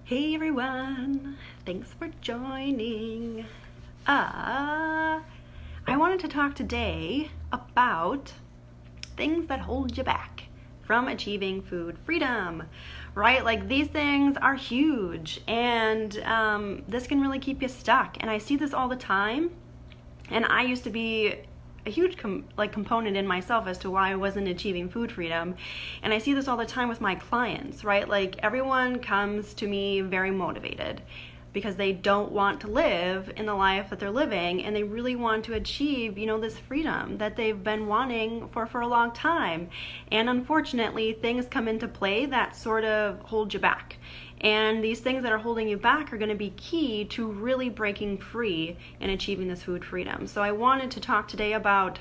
Hey everyone, thanks for joining. I wanted to talk today about things that hold you back from achieving food freedom, right? Like these things are huge and this can really keep you stuck. And I see this all the time. And I used to be a huge component in myself as to why I wasn't achieving food freedom. And I see this all the time with my clients, right? Like everyone comes to me very motivated because they don't want to live in the life that they're living, and they really want to achieve, this freedom that they've been wanting for a long time. And unfortunately, things come into play that sort of hold you back. And these things that are holding you back are going to be key to really breaking free and achieving this food freedom. So I wanted to talk today about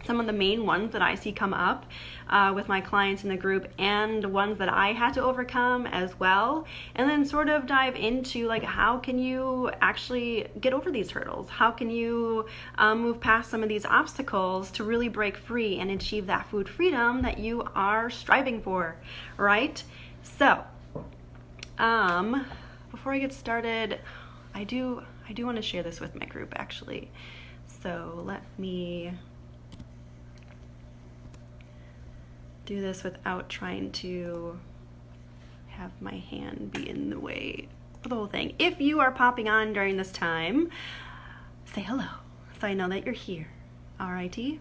some of the main ones that I see come up with my clients in the group, and ones that I had to overcome as well, and then sort of dive into like how can you actually get over these hurdles? How can you move past some of these obstacles to really break free and achieve that food freedom that you are striving for, right? So before I get started, I do want to share this with my group actually. So let me do this without trying to have my hand be in the way of the whole thing. If you are popping on during this time, say hello so I know that you're here. Alrighty?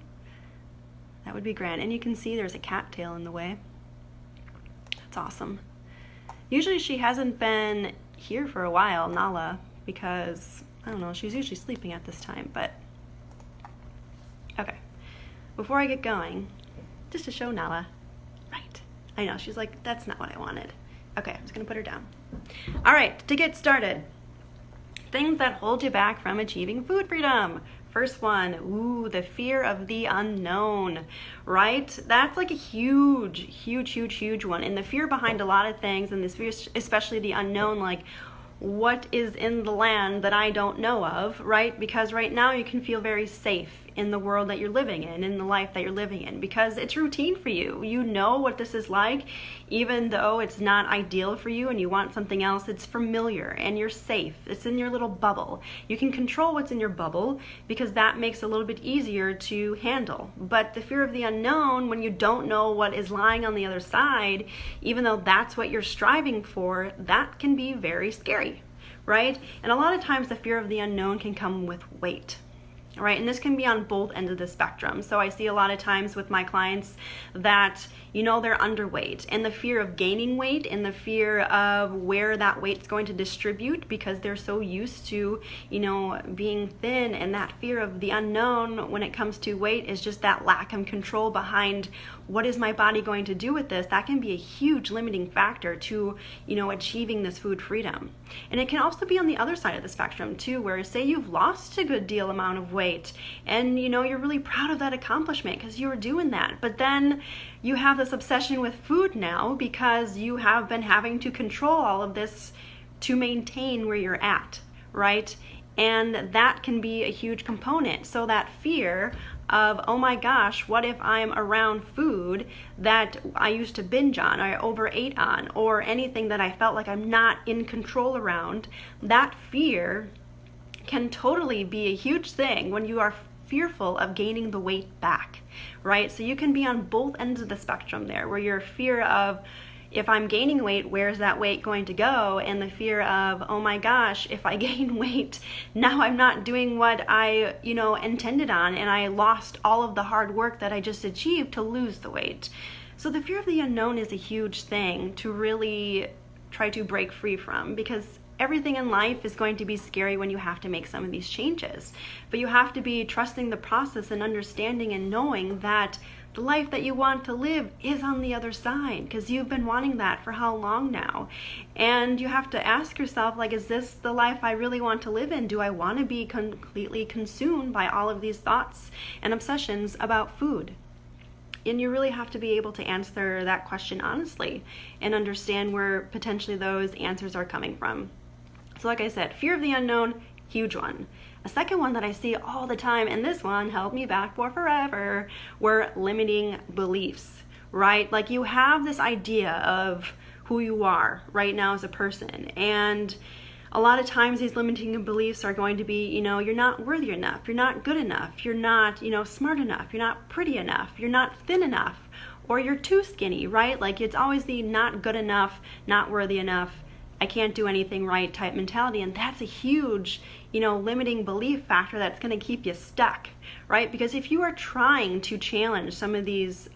That would be grand. And you can see there's a cat tail in the way. That's awesome. Usually she hasn't been here for a while, Nala, because, I don't know, she's usually sleeping at this time, but okay. Before I get going, just to show Nala, right, I know, she's like, that's not what I wanted. Okay, I'm just gonna put her down. All right, to get started, things that hold you back from achieving food freedom. First one, the fear of the unknown, right? That's like a huge one. And the fear behind a lot of things, and this fear, especially the unknown, like what is in the land that I don't know of, right? Because right now you can feel very safe in the world that you're living in the life that you're living in, because it's routine for you. You know what this is like, even though it's not ideal for you and you want something else. It's familiar and you're safe. It's in your little bubble. You can control what's in your bubble because that makes it a little bit easier to handle. But the fear of the unknown, when you don't know what is lying on the other side, even though that's what you're striving for, that can be very scary, right? And a lot of times the fear of the unknown can come with weight. Right, and this can be on both ends of the spectrum. So I see a lot of times with my clients that, they're underweight, and the fear of gaining weight and the fear of where that weight's going to distribute because they're so used to, being thin, and that fear of the unknown when it comes to weight is just that lack of control behind what is my body going to do with this. That can be a huge limiting factor to, achieving this food freedom. And it can also be on the other side of the spectrum too, where say you've lost a good deal amount of weight and you're really proud of that accomplishment because you were doing that, but then you have this obsession with food now because you have been having to control all of this to maintain where you're at, right? And that can be a huge component. So that fear of, oh my gosh, what if I'm around food that I used to binge on, or I overate on, or anything that I felt like I'm not in control around, that fear can totally be a huge thing when you are fearful of gaining the weight back, right? So you can be on both ends of the spectrum there, where your fear of, if I'm gaining weight, where's that weight going to go? And the fear of, oh my gosh, if I gain weight, now I'm not doing what I, intended on, and I lost all of the hard work that I just achieved to lose the weight. So the fear of the unknown is a huge thing to really try to break free from, because everything in life is going to be scary when you have to make some of these changes. But you have to be trusting the process and understanding and knowing that the life that you want to live is on the other side, because you've been wanting that for how long now? And you have to ask yourself, like, is this the life I really want to live in? Do I want to be completely consumed by all of these thoughts and obsessions about food? And you really have to be able to answer that question honestly and understand where potentially those answers are coming from. So like I said, fear of the unknown, huge one. A second one that I see all the time, and this one held me back for forever, were limiting beliefs, right? Like you have this idea of who you are right now as a person. And a lot of times these limiting beliefs are going to be, you're not worthy enough, you're not good enough, you're not, smart enough, you're not pretty enough, you're not thin enough, or you're too skinny, right? Like it's always the not good enough, not worthy enough, I can't do anything right type mentality. And that's a huge, limiting belief factor that's going to keep you stuck, right? Because if you are trying to challenge some of these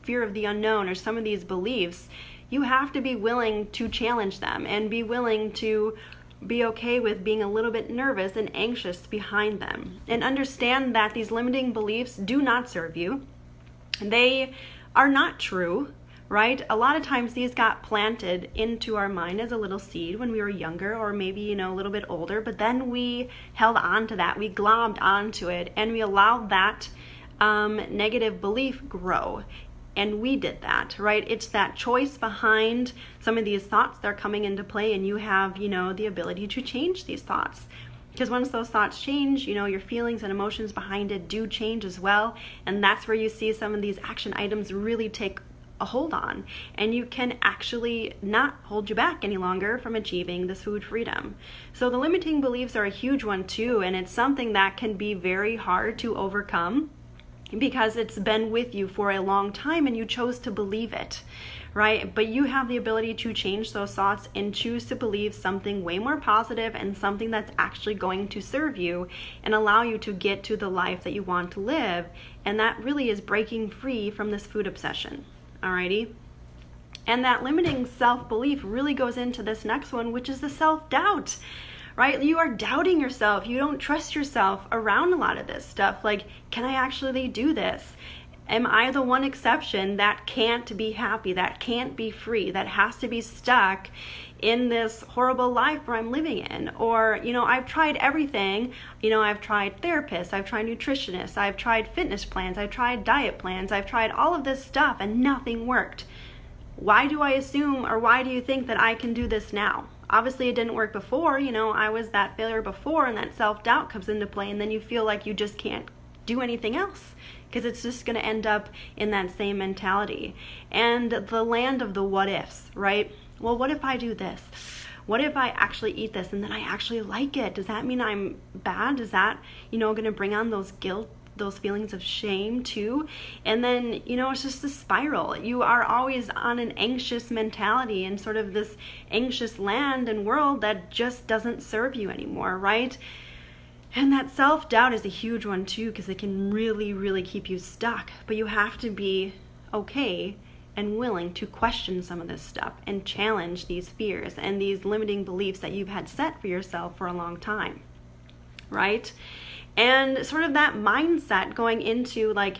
fear of the unknown or some of these beliefs, you have to be willing to challenge them and be willing to be okay with being a little bit nervous and anxious behind them, and understand that these limiting beliefs do not serve you. They are not true, right? A lot of times these got planted into our mind as a little seed when we were younger, or maybe, a little bit older, but then we held on to that, we globbed onto it, and we allowed that negative belief grow. And we did that, right? It's that choice behind some of these thoughts that are coming into play, and you have, the ability to change these thoughts. Because once those thoughts change, your feelings and emotions behind it do change as well. And that's where you see some of these action items really take a hold on. And you can actually not hold you back any longer from achieving this food freedom. So the limiting beliefs are a huge one too. And it's something that can be very hard to overcome, because it's been with you for a long time and you chose to believe it, right? But you have the ability to change those thoughts and choose to believe something way more positive and something that's actually going to serve you and allow you to get to the life that you want to live. And that really is breaking free from this food obsession, alrighty? And that limiting self-belief really goes into this next one, which is the self-doubt. Right? You are doubting yourself. You don't trust yourself around a lot of this stuff. Like, can I actually do this? Am I the one exception that can't be happy, that can't be free, that has to be stuck in this horrible life where I'm living in? Or, I've tried everything. I've tried therapists, I've tried nutritionists, I've tried fitness plans, I've tried diet plans, I've tried all of this stuff and nothing worked. Why do I assume, or why do you think that I can do this now? Obviously it didn't work before, I was that failure before, and that self-doubt comes into play, and then you feel like you just can't do anything else because it's just going to end up in that same mentality. And the land of the what ifs, right? Well, what if I do this? What if I actually eat this and then I actually like it? Does that mean I'm bad? Is that, going to bring on those feelings of shame too? And then, it's just a spiral. You are always on an anxious mentality and sort of this anxious land and world that just doesn't serve you anymore, right? And that self-doubt is a huge one too, because it can really, really keep you stuck. But you have to be okay and willing to question some of this stuff and challenge these fears and these limiting beliefs that you've had set for yourself for a long time, right? And sort of that mindset going into like,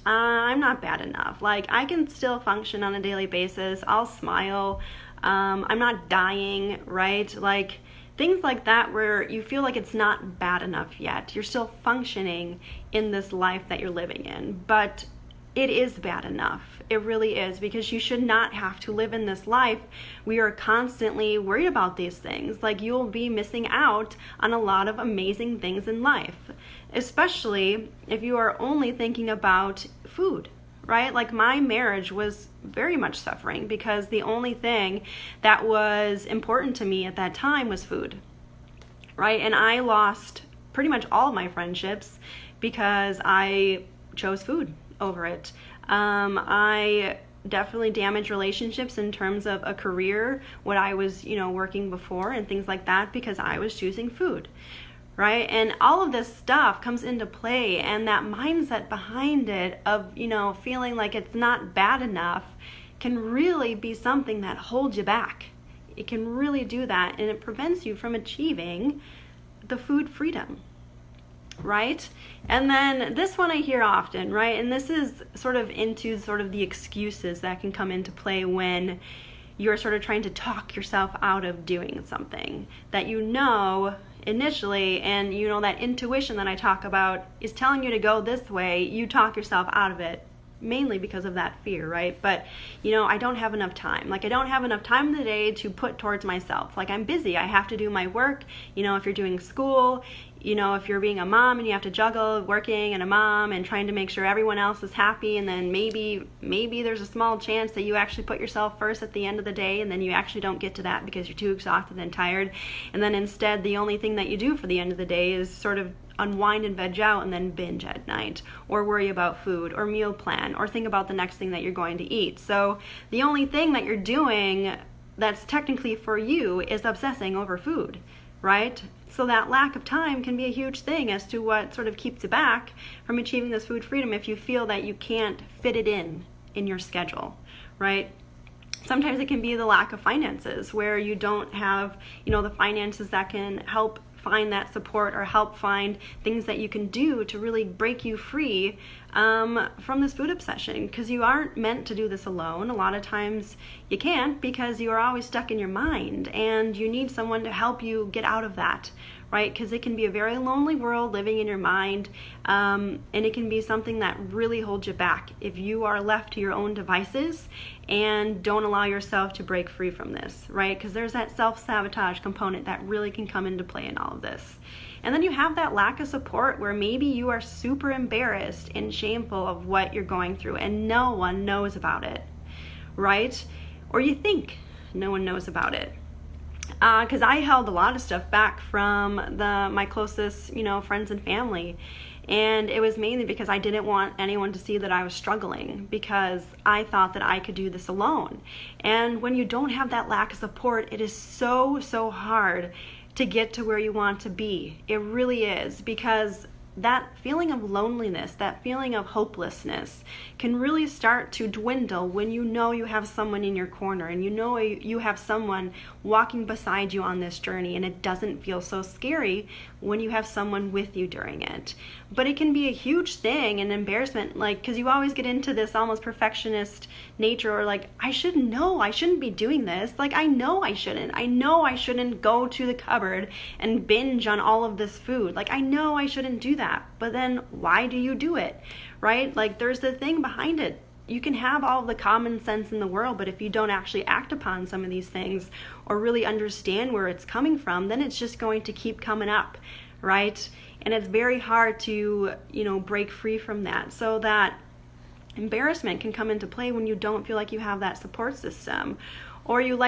I'm not bad enough. Like, I can still function on a daily basis. I'll smile. I'm not dying, right? Like, things like that where you feel like it's not bad enough yet. You're still functioning in this life that you're living in, but it is bad enough. It really is, because you should not have to live in this life. We are constantly worried about these things. Like, you'll be missing out on a lot of amazing things in life, especially if you are only thinking about food, right? Like, my marriage was very much suffering because the only thing that was important to me at that time was food, right? And I lost pretty much all of my friendships because I chose food over it. I definitely damaged relationships in terms of a career, what I was, working before and things like that, because I was choosing food, right? And all of this stuff comes into play, and that mindset behind it of, feeling like it's not bad enough can really be something that holds you back. It can really do that, and it prevents you from achieving the food freedom, right? And then this one I hear often, right? And this is sort of into sort of the excuses that can come into play when you're sort of trying to talk yourself out of doing something that initially, and that intuition that I talk about is telling you to go this way. You talk yourself out of it mainly because of that fear, right? But I don't have enough time. Like, I don't have enough time in the day to put towards myself. Like, I'm busy, I have to do my work. If you're doing school, you know, if you're being a mom and you have to juggle working and a mom and trying to make sure everyone else is happy, and then maybe there's a small chance that you actually put yourself first at the end of the day, and then you actually don't get to that because you're too exhausted and tired, and then instead the only thing that you do for the end of the day is sort of unwind and veg out and then binge at night, or worry about food, or meal plan, or think about the next thing that you're going to eat. So the only thing that you're doing that's technically for you is obsessing over food, right? So that lack of time can be a huge thing as to what sort of keeps you back from achieving this food freedom if you feel that you can't fit it in your schedule, right? Sometimes it can be the lack of finances, where you don't have, you know, the finances that can help find that support or help find things that you can do to really break you free from this food obsession, because you aren't meant to do this alone. A lot of times you can't, because you are always stuck in your mind, and you need someone to help you get out of that, right? Because it can be a very lonely world living in your mind, and it can be something that really holds you back if you are left to your own devices and don't allow yourself to break free from this, right? Because there's that self-sabotage component that really can come into play in all of this. And then you have that lack of support, where maybe you are super embarrassed and shameful of what you're going through and no one knows about it, right? Or you think no one knows about it. Because I held a lot of stuff back from my closest, you know, friends and family. And it was mainly because I didn't want anyone to see that I was struggling, because I thought that I could do this alone. And when you don't have that lack of support, it is so, so hard to get to where you want to be. It really is, because that feeling of loneliness, that feeling of hopelessness can really start to dwindle when you know you have someone in your corner, and you know you have someone walking beside you on this journey, and it doesn't feel so scary when you have someone with you during it. But it can be a huge thing, an embarrassment, like, because you always get into this almost perfectionist nature, or like, I should know, I shouldn't be doing this. Like, I know I shouldn't go to the cupboard and binge on all of this food. Like, I know I shouldn't do that. But then why do you do it, right? Like, there's the thing behind it. You can have all the common sense in the world, but if you don't actually act upon some of these things or really understand where it's coming from, then it's just going to keep coming up, right? And it's very hard to, you know, break free from that. So that embarrassment can come into play when you don't feel like you have that support system, or you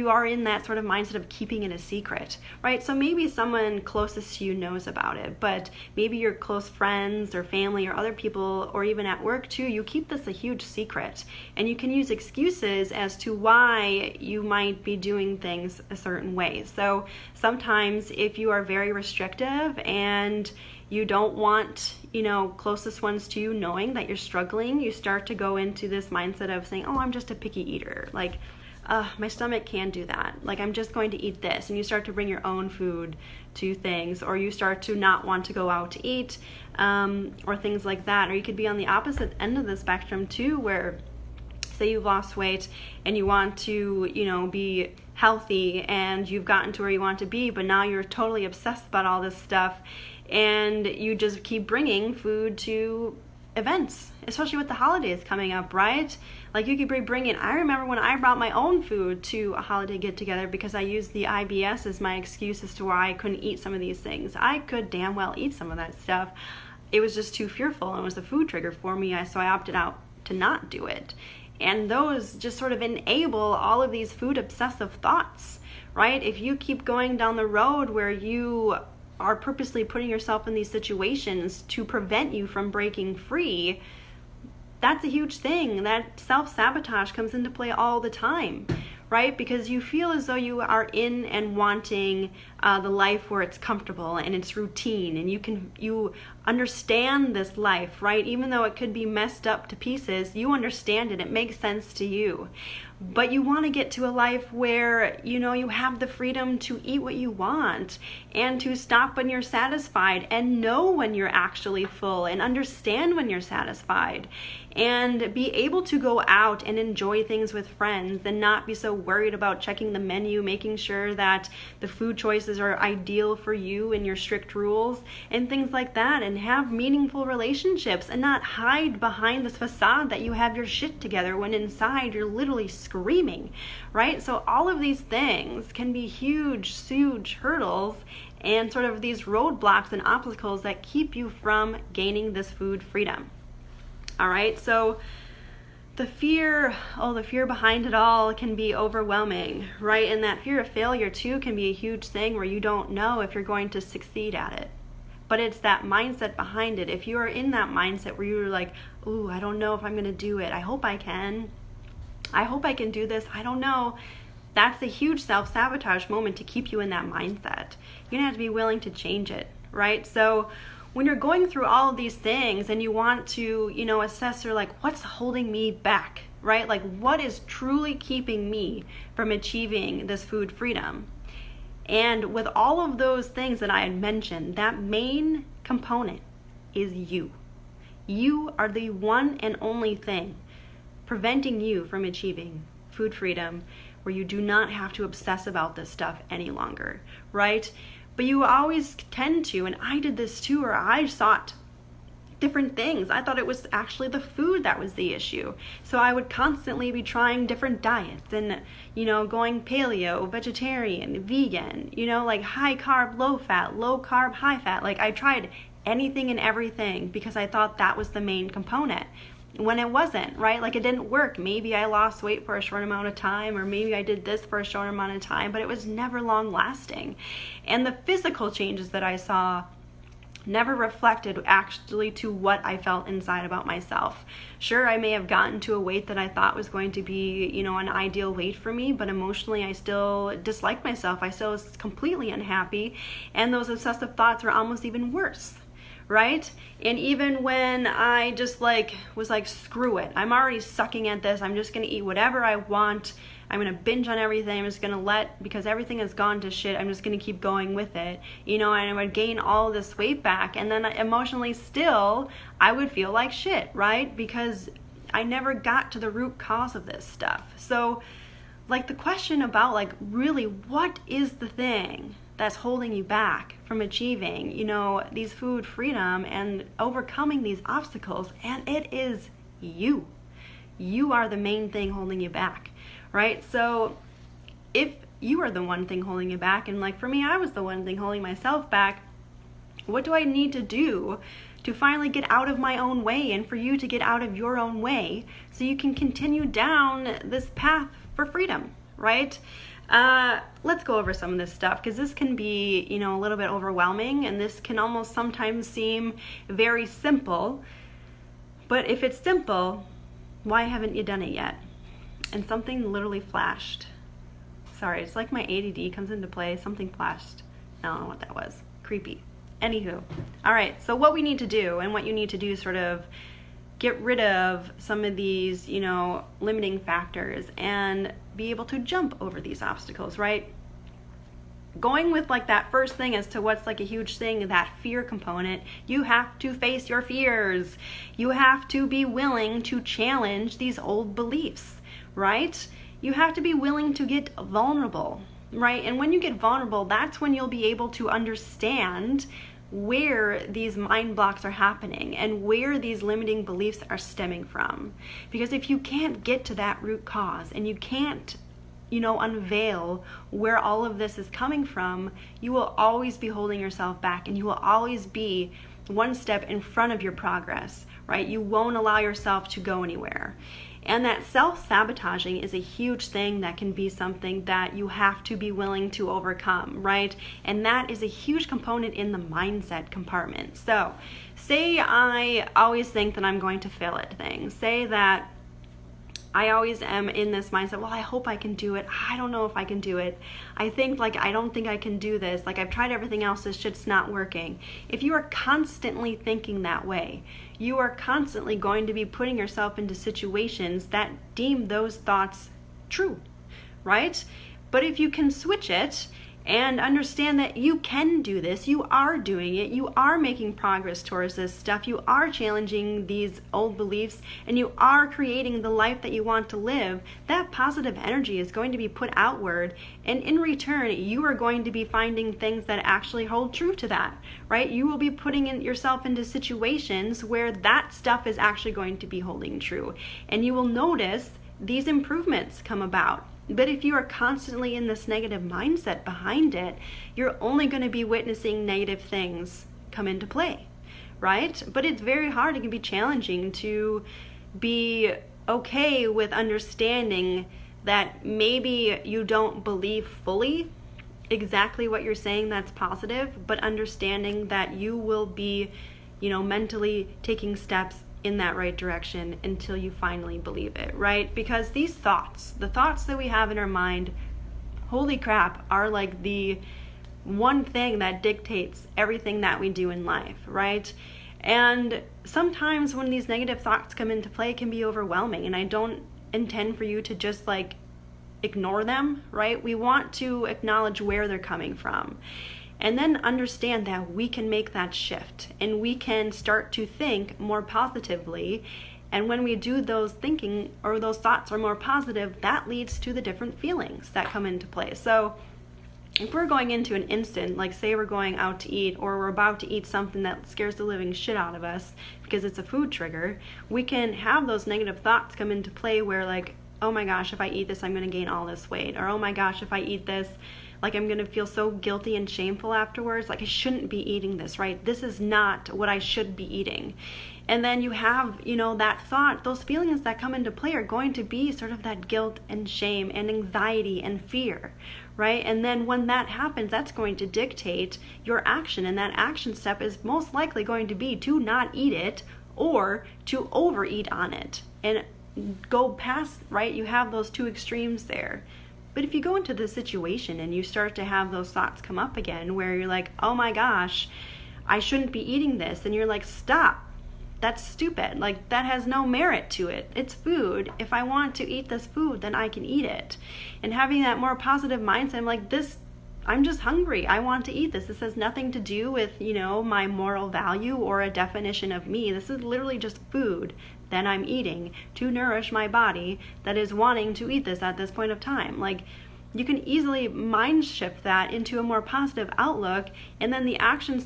are in that sort of mindset of keeping it a secret, right? So maybe someone closest to you knows about it, but maybe your close friends or family or other people, or even at work too, you keep this a huge secret, and you can use excuses as to why you might be doing things a certain way. So sometimes if you are very restrictive and you don't want, you know, closest ones to you knowing that you're struggling, you start to go into this mindset of saying, oh, I'm just a picky eater. Like, my stomach can't do that. Like, I'm just going to eat this. And you start to bring your own food to things, or you start to not want to go out to eat, or things like that. Or you could be on the opposite end of the spectrum too, where say you've lost weight and you want to, you know, be healthy, and you've gotten to where you want to be, but now you're totally obsessed about all this stuff, and you just keep bringing food to events, especially with the holidays coming up, right? Like, you could be bringing, I remember when I brought my own food to a holiday get together because I used the IBS as my excuse as to why I couldn't eat some of these things. I could damn well eat some of that stuff. It was just too fearful, and it was a food trigger for me, so I opted out to not do it. And those just sort of enable all of these food obsessive thoughts, right? If you keep going down the road where you are purposely putting yourself in these situations to prevent you from breaking free, that's a huge thing. That self-sabotage comes into play all the time, right? Because you feel as though you are in and wanting the life where it's comfortable and it's routine, and you understand this life, right? Even though it could be messed up to pieces, you understand it. It makes sense to you. But you want to get to a life where, you know, you have the freedom to eat what you want, and to stop when you're satisfied, and know when you're actually full, and understand when you're satisfied, and be able to go out and enjoy things with friends, and not be so worried about checking the menu, making sure that the food choices are ideal for you and your strict rules and things like that, and have meaningful relationships, and not hide behind this facade that you have your shit together when inside you're literally screaming, right? So all of these things can be huge hurdles and sort of these roadblocks and obstacles that keep you from gaining this food freedom. All right, so the fear behind it all can be overwhelming, right? And that fear of failure too can be a huge thing where you don't know if you're going to succeed at it. But it's that mindset behind it. If you are in that mindset where you're like, ooh, I don't know if I'm going to do it. I hope I can. I hope I can do this. I don't know. That's a huge self-sabotage moment to keep you in that mindset. You're going to have to be willing to change it, right? So when you're going through all of these things and you want to, assess or like, what's holding me back, right? Like, what is truly keeping me from achieving this food freedom? And with all of those things that I had mentioned, that main component is you. You are the one and only thing preventing you from achieving food freedom, where you do not have to obsess about this stuff any longer, right? But you always tend to, and I did this too, or I sought different things. I thought it was actually the food that was the issue. So I would constantly be trying different diets and, going paleo, vegetarian, vegan, like high carb, low fat, low carb, high fat. Like I tried anything and everything because I thought that was the main component. When it wasn't, right? Like it didn't work. Maybe I lost weight for a short amount of time, or maybe I did this for a short amount of time, but it was never long lasting. And the physical changes that I saw never reflected actually to what I felt inside about myself. Sure, I may have gotten to a weight that I thought was going to be, an ideal weight for me, but emotionally I still disliked myself. I still was completely unhappy, and those obsessive thoughts were almost even worse, right? And even when I just was like, screw it, I'm already sucking at this, I'm just gonna eat whatever I want, I'm gonna binge on everything, I'm just gonna because everything has gone to shit, I'm just gonna keep going with it, and I would gain all this weight back, and then emotionally still, I would feel like shit, right? Because I never got to the root cause of this stuff. So, the question about, really, what is the thing that's holding you back from achieving, these food freedom and overcoming these obstacles? And it is you. You are the main thing holding you back, right? So if you are the one thing holding you back, and for me, I was the one thing holding myself back, what do I need to do to finally get out of my own way, and for you to get out of your own way so you can continue down this path for freedom, right? Let's go over some of this stuff, because this can be, a little bit overwhelming, and this can almost sometimes seem very simple. But if it's simple, why haven't you done it yet? And something literally flashed. Sorry, it's like my ADD comes into play. Something flashed. I don't know what that was. Creepy. Anywho. All right, so what we need to do, and what you need to do is sort of get rid of some of these, limiting factors and be able to jump over these obstacles, right? Going with that first thing as to what's a huge thing, that fear component, you have to face your fears. You have to be willing to challenge these old beliefs, right? You have to be willing to get vulnerable, right? And when you get vulnerable, that's when you'll be able to understand where these mind blocks are happening and where these limiting beliefs are stemming from. Because if you can't get to that root cause, and you can't, unveil where all of this is coming from, you will always be holding yourself back, and you will always be one step in front of your progress, right? You won't allow yourself to go anywhere. And that self-sabotaging is a huge thing that can be something that you have to be willing to overcome, right? And that is a huge component in the mindset compartment. So, say I always think that I'm going to fail at things. Say that I always am in this mindset, well, I hope I can do it. I don't know if I can do it. I think I don't think I can do this. I've tried everything else, this shit's not working. If you are constantly thinking that way, you are constantly going to be putting yourself into situations that deem those thoughts true, right? But if you can switch it and understand that you can do this, you are doing it, you are making progress towards this stuff, you are challenging these old beliefs, and you are creating the life that you want to live, that positive energy is going to be put outward, and in return, you are going to be finding things that actually hold true to that, right? You will be putting yourself into situations where that stuff is actually going to be holding true, and you will notice these improvements come about. But if you are constantly in this negative mindset behind it, you're only going to be witnessing negative things come into play, right? But it's very hard. It can be challenging to be okay with understanding that maybe you don't believe fully exactly what you're saying that's positive, but understanding that you will be, mentally taking steps in that right direction until you finally believe it, right? Because these thoughts, the thoughts that we have in our mind, holy crap, are like the one thing that dictates everything that we do in life, right? And sometimes when these negative thoughts come into play, it can be overwhelming. And I don't intend for you to just like ignore them, right? We want to acknowledge where they're coming from. And then understand that we can make that shift and we can start to think more positively. And when we do those thinking or those thoughts are more positive, that leads to the different feelings that come into play. So if we're going into an instant, like say we're going out to eat or we're about to eat something that scares the living shit out of us because it's a food trigger, we can have those negative thoughts come into play where like, oh my gosh, if I eat this, I'm going to gain all this weight. Or oh my gosh, if I eat this, like I'm going to feel so guilty and shameful afterwards. Like I shouldn't be eating this, right? This is not what I should be eating. And then you have, that thought, those feelings that come into play are going to be sort of that guilt and shame and anxiety and fear, right? And then when that happens, that's going to dictate your action. And that action step is most likely going to be to not eat it or to overeat on it and go past, right? You have those two extremes there. But if you go into the situation and you start to have those thoughts come up again where you're like, oh my gosh, I shouldn't be eating this. And you're like, stop. That's stupid. Like that has no merit to it. It's food. If I want to eat this food, then I can eat it. And having that more positive mindset, I'm like, I'm just hungry. I want to eat this. This has nothing to do with, my moral value or a definition of me. This is literally just food that I'm eating to nourish my body that is wanting to eat this at this point of time. Like you can easily mind shift that into a more positive outlook, and then the action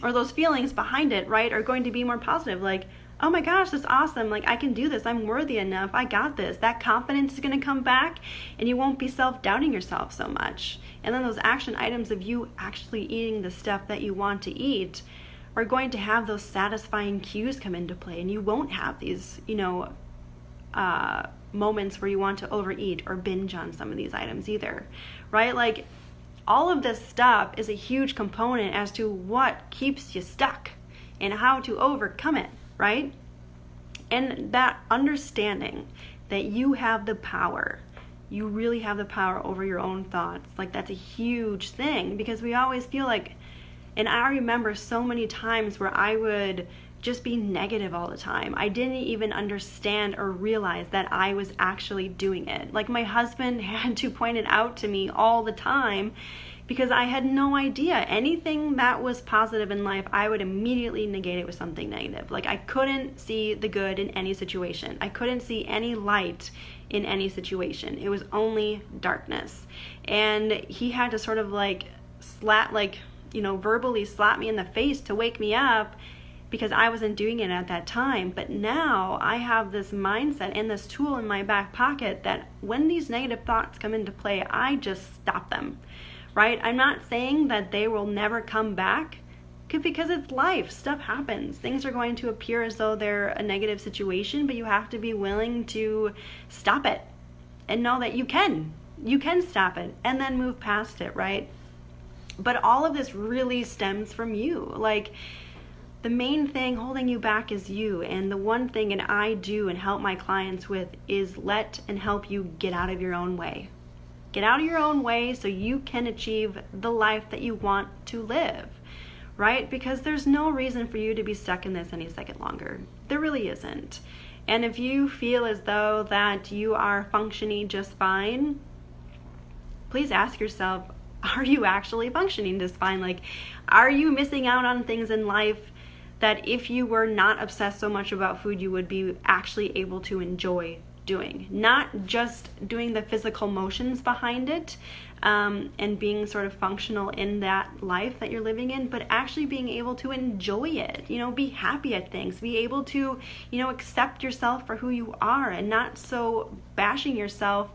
or those feelings behind it, right, are going to be more positive. Like, oh my gosh, that's awesome. Like I can do this. I'm worthy enough. I got this. That confidence is going to come back and you won't be self-doubting yourself so much. And then those action items of you actually eating the stuff that you want to eat are going to have those satisfying cues come into play, and you won't have these, moments where you want to overeat or binge on some of these items either, right? Like all of this stuff is a huge component as to what keeps you stuck and how to overcome it, right? And that understanding that you have the power, you really have the power over your own thoughts, like that's a huge thing, because we always feel like, and I remember so many times where I would just be negative all the time. I didn't even understand or realize that I was actually doing it. Like my husband had to point it out to me all the time because I had no idea. Anything that was positive in life, I would immediately negate it with something negative. Like I couldn't see the good in any situation. I couldn't see any light in any situation. It was only darkness. And he had to sort of verbally slap me in the face to wake me up because I wasn't doing it at that time. But now I have this mindset and this tool in my back pocket that when these negative thoughts come into play, I just stop them, right? I'm not saying that they will never come back because it's life. Stuff happens. Things are going to appear as though they're a negative situation, but you have to be willing to stop it and know that you can stop it and then move past it, right? But all of this really stems from you. Like the main thing holding you back is you. And the one thing and I do and help my clients with is let and help you get out of your own way. Get out of your own way so you can achieve the life that you want to live, right? Because there's no reason for you to be stuck in this any second longer. There really isn't. And if you feel as though that you are functioning just fine, please ask yourself, are you actually functioning just fine? Like, are you missing out on things in life that if you were not obsessed so much about food, you would be actually able to enjoy doing, not just doing the physical motions behind it, and being sort of functional in that life that you're living in, but actually being able to enjoy it, be happy at things, be able to, accept yourself for who you are, and not so bashing yourself,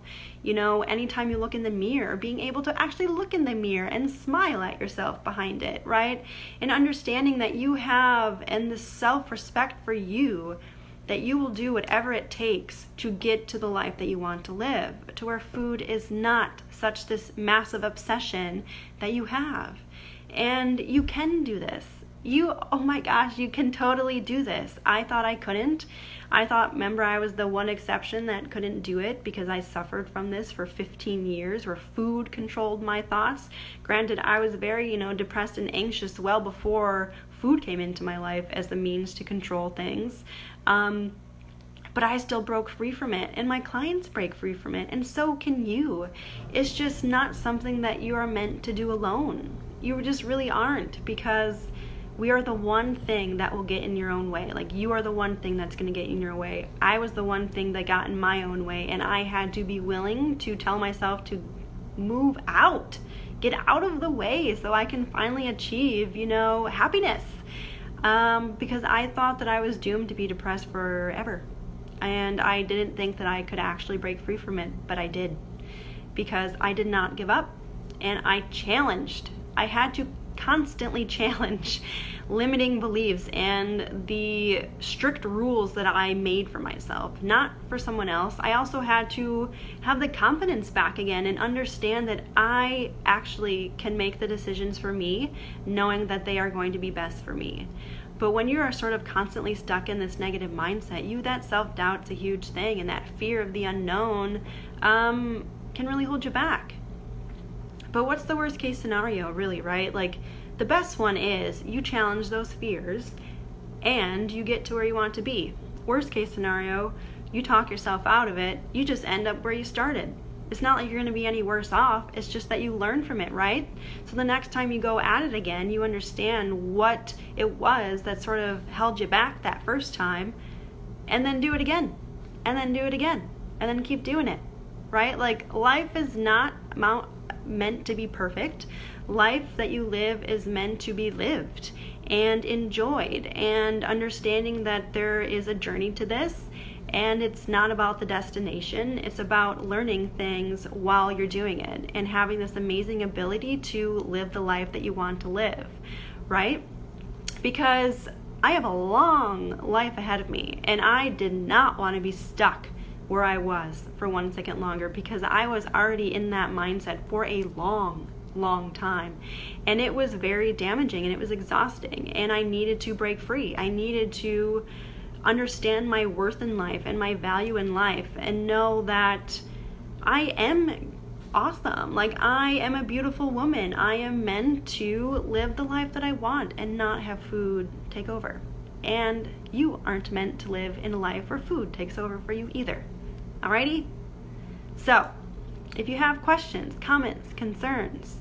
anytime you look in the mirror, being able to actually look in the mirror and smile at yourself behind it, right? And understanding that you have, and the self-respect for you, that you will do whatever it takes to get to the life that you want to live, to where food is not such this massive obsession that you have. And you can do this. Oh my gosh, you can totally do this. I thought I couldn't. Remember, I was the one exception that couldn't do it because I suffered from this for 15 years where food controlled my thoughts. Granted, I was very, depressed and anxious well before food came into my life as the means to control things. But I still broke free from it, and my clients break free from it, and so can you. It's just not something that you are meant to do alone. You just really aren't, because we are the one thing that will get in your own way. Like, you are the one thing that's going to get in your way. I was the one thing that got in my own way, and I had to be willing to tell myself to move out, get out of the way so I can finally achieve, happiness. Because I thought that I was doomed to be depressed forever. And I didn't think that I could actually break free from it, but I did. Because I did not give up, and I challenged. I had to constantly challenge limiting beliefs and the strict rules that I made for myself, not for someone else. I also had to have the confidence back again and understand that I actually can make the decisions for me, knowing that they are going to be best for me. But when you are sort of constantly stuck in this negative mindset, that self-doubt's a huge thing, and that fear of the unknown can really hold you back. But what's the worst case scenario, really, right? Like, the best one is you challenge those fears and you get to where you want to be. Worst case scenario, you talk yourself out of it, you just end up where you started. It's not like you're going to be any worse off, it's just that you learn from it, right? So the next time you go at it again, you understand what it was that sort of held you back that first time, and then do it again, and then do it again, and then keep doing it, right? Like, life is not meant to be perfect. Life that you live is meant to be lived and enjoyed, and understanding that there is a journey to this, and it's not about the destination. It's about learning things while you're doing it and having this amazing ability to live the life that you want to live, right? Because I have a long life ahead of me, and I did not want to be stuck where I was for 1 second longer, because I was already in that mindset for a long time, and it was very damaging and it was exhausting, and I needed to break free. I needed to understand my worth in life and my value in life, and know that I am awesome. Like, I am a beautiful woman. I am meant to live the life that I want and not have food take over. And you aren't meant to live in a life where food takes over for you either. Alrighty? So, if you have questions, comments, concerns,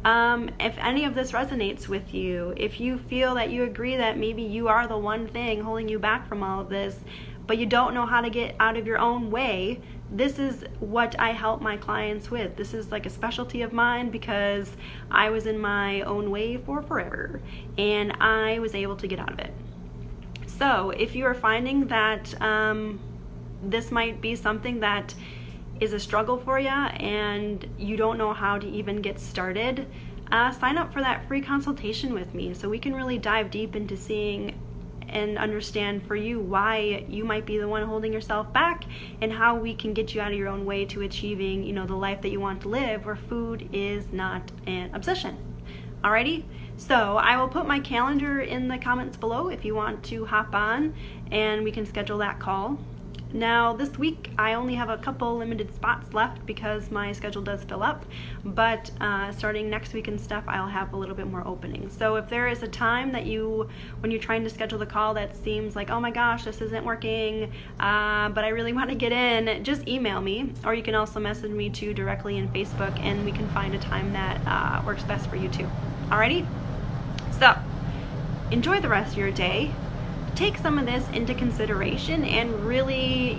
if any of this resonates with you, if you feel that you agree that maybe you are the one thing holding you back from all of this, but you don't know how to get out of your own way, this is what I help my clients with. This is like a specialty of mine, because I was in my own way for forever, and I was able to get out of it. So if you are finding that this might be something that is a struggle for you and you don't know how to even get started, sign up for that free consultation with me so we can really dive deep into seeing and understand for you why you might be the one holding yourself back, and how we can get you out of your own way to achieving, the life that you want to live, where food is not an obsession. Alrighty? So I will put my calendar in the comments below if you want to hop on and we can schedule that call. Now, this week I only have a couple limited spots left because my schedule does fill up, but starting next week and stuff, I'll have a little bit more openings. So if there is a time that when you're trying to schedule the call, that seems like, oh my gosh, this isn't working, but I really want to get in, just email me, or you can also message me too directly in Facebook, and we can find a time that works best for you too. Alrighty? So, enjoy the rest of your day. take some of this into consideration and really,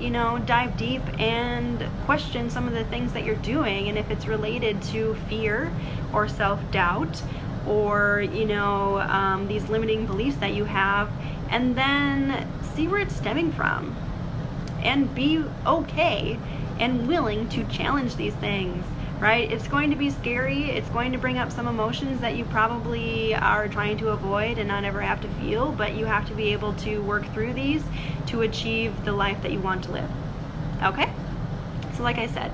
dive deep and question some of the things that you're doing, and if it's related to fear or self-doubt or these limiting beliefs that you have, and then see where it's stemming from and be okay and willing to challenge these things, right? It's going to be scary. It's going to bring up some emotions that you probably are trying to avoid and not ever have to feel, but you have to be able to work through these to achieve the life that you want to live. Okay? So like I said,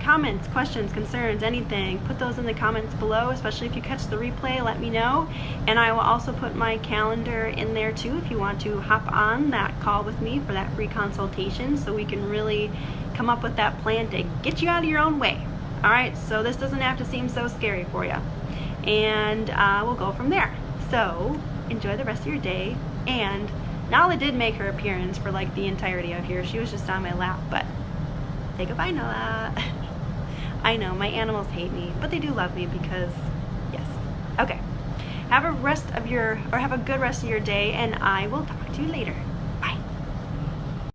comments, questions, concerns, anything, put those in the comments below, especially if you catch the replay, let me know. And I will also put my calendar in there too if you want to hop on that call with me for that free consultation, so we can really come up with that plan to get you out of your own way. All right, so this doesn't have to seem so scary for you. And we'll go from there. So enjoy the rest of your day. And Nala did make her appearance for like the entirety of here. She was just on my lap, but say goodbye, Nala. I know, my animals hate me, but they do love me because, yes. Okay, have a good rest of your day, and I will talk to you later.